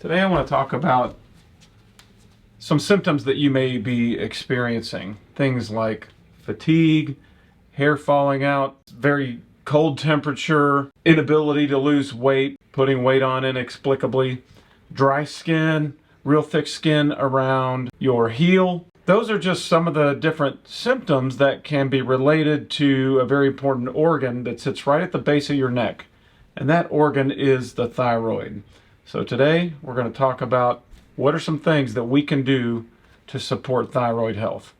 Today I want to talk about some symptoms that you may be experiencing. Things like fatigue, hair falling out, very cold temperature, inability to lose weight, putting weight on inexplicably, dry skin, real thick skin around your heel. Those are just some of the different symptoms that can be related to a very important organ that sits right at the base of your neck. And that organ is the thyroid. So today we're going to talk about what are some things that we can do to support thyroid health.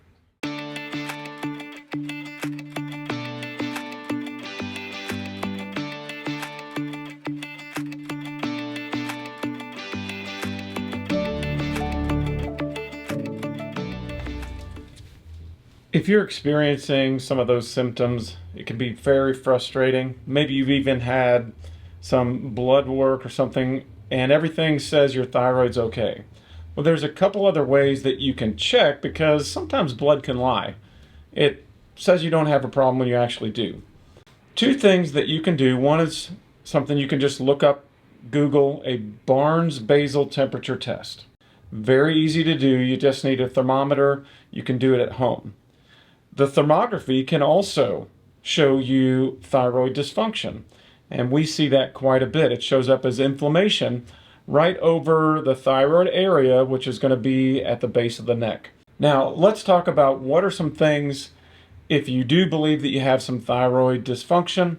If you're experiencing some of those symptoms, it can be very frustrating. Maybe you've even had some blood work or something and everything says your thyroid's okay. Well, there's a couple other ways that you can check because sometimes blood can lie. It says you don't have a problem when you actually do. Two things that you can do. One is something you can just look up, Google a Barnes basal temperature test. Very easy to do. You just need a thermometer. You can do it at home. The thermography can also show you thyroid dysfunction, and we see that quite a bit. It shows up as inflammation right over the thyroid area, which is going to be at the base of the neck. Now, let's talk about what are some things, if you do believe that you have some thyroid dysfunction,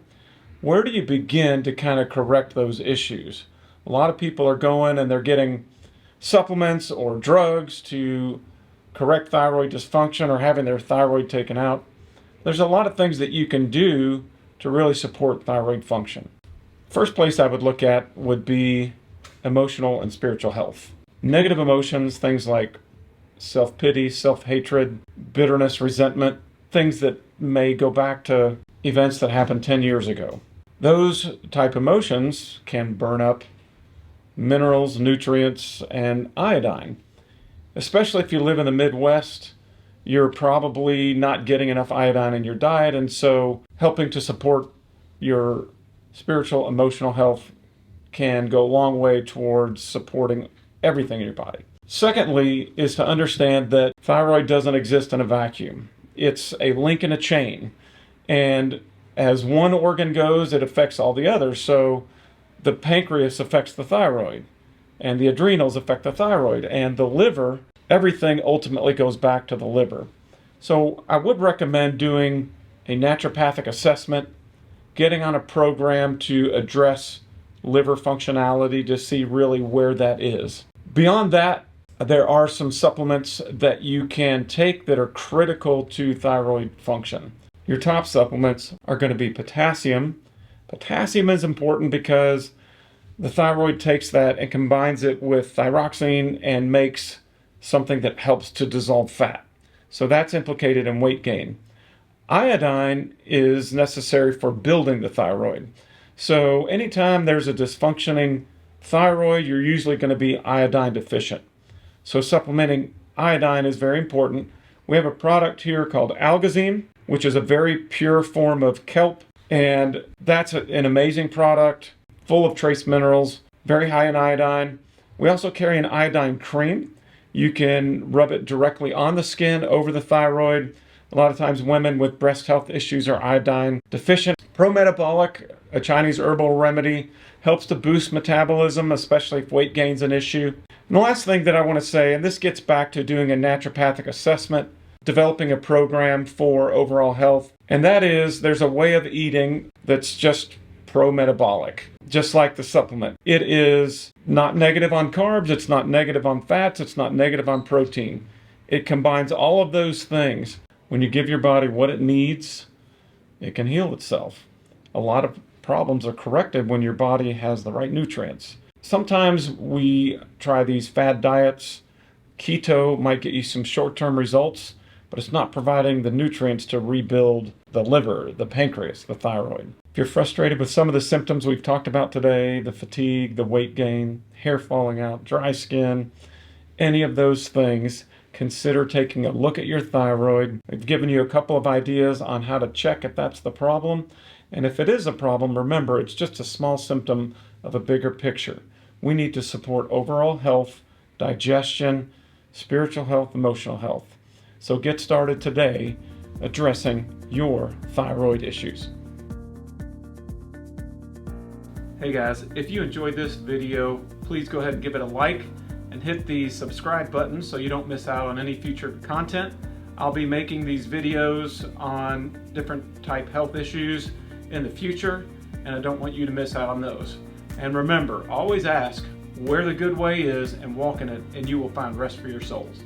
where do you begin to kind of correct those issues? A lot of people are going and they're getting supplements or drugs to correct thyroid dysfunction or having their thyroid taken out. There's a lot of things that you can do to really support thyroid function. First place I would look at would be emotional and spiritual health. Negative emotions, things like self-pity, self-hatred, bitterness, resentment, things that may go back to events that happened 10 years ago. Those type emotions can burn up minerals, nutrients, and iodine. Especially if you live in the Midwest, you're probably not getting enough iodine in your diet, and so helping to support your spiritual, emotional health can go a long way towards supporting everything in your body. Secondly, is to understand that thyroid doesn't exist in a vacuum. It's a link in a chain, and as one organ goes, it affects all the others. So the pancreas affects the thyroid, and the adrenals affect the thyroid, and the liver, everything ultimately goes back to the liver. So I would recommend doing a naturopathic assessment, getting on a program to address liver functionality to see really where that is. Beyond that, there are some supplements that you can take that are critical to thyroid function. Your top supplements are going to be potassium. Potassium is important because the thyroid takes that and combines it with thyroxine and makes something that helps to dissolve fat. So that's implicated in weight gain. Iodine is necessary for building the thyroid. So anytime there's a dysfunctioning thyroid, you're usually going to be iodine deficient. So supplementing iodine is very important. We have a product here called Algazine, which is a very pure form of kelp, and that's an amazing product, full of trace minerals, very high in iodine. We also carry an iodine cream. You can rub it directly on the skin over the thyroid. A lot of times women with breast health issues are iodine deficient. Pro-metabolic, a Chinese herbal remedy, helps to boost metabolism, especially if weight gain's an issue. And the last thing that I want to say, and this gets back to doing a naturopathic assessment, developing a program for overall health, and that is there's a way of eating that's just pro-metabolic, just like the supplement. It is not negative on carbs, it's not negative on fats, it's not negative on protein. It combines all of those things. When you give your body what it needs, it can heal itself. A lot of problems are corrected when your body has the right nutrients. Sometimes we try these fad diets. Keto might get you some short-term results, but it's not providing the nutrients to rebuild the liver, the pancreas, the thyroid. If you're frustrated with some of the symptoms we've talked about today, the fatigue, the weight gain, hair falling out, dry skin, any of those things, consider taking a look at your thyroid. I've given you a couple of ideas on how to check if that's the problem. And if it is a problem, remember, it's just a small symptom of a bigger picture. We need to support overall health, digestion, spiritual health, emotional health. So get started today addressing your thyroid issues. Hey guys, if you enjoyed this video, please go ahead and give it a like and hit the subscribe button so you don't miss out on any future content. I'll be making these videos on different type health issues in the future, and I don't want you to miss out on those. And remember, always ask where the good way is and walk in it, and you will find rest for your souls.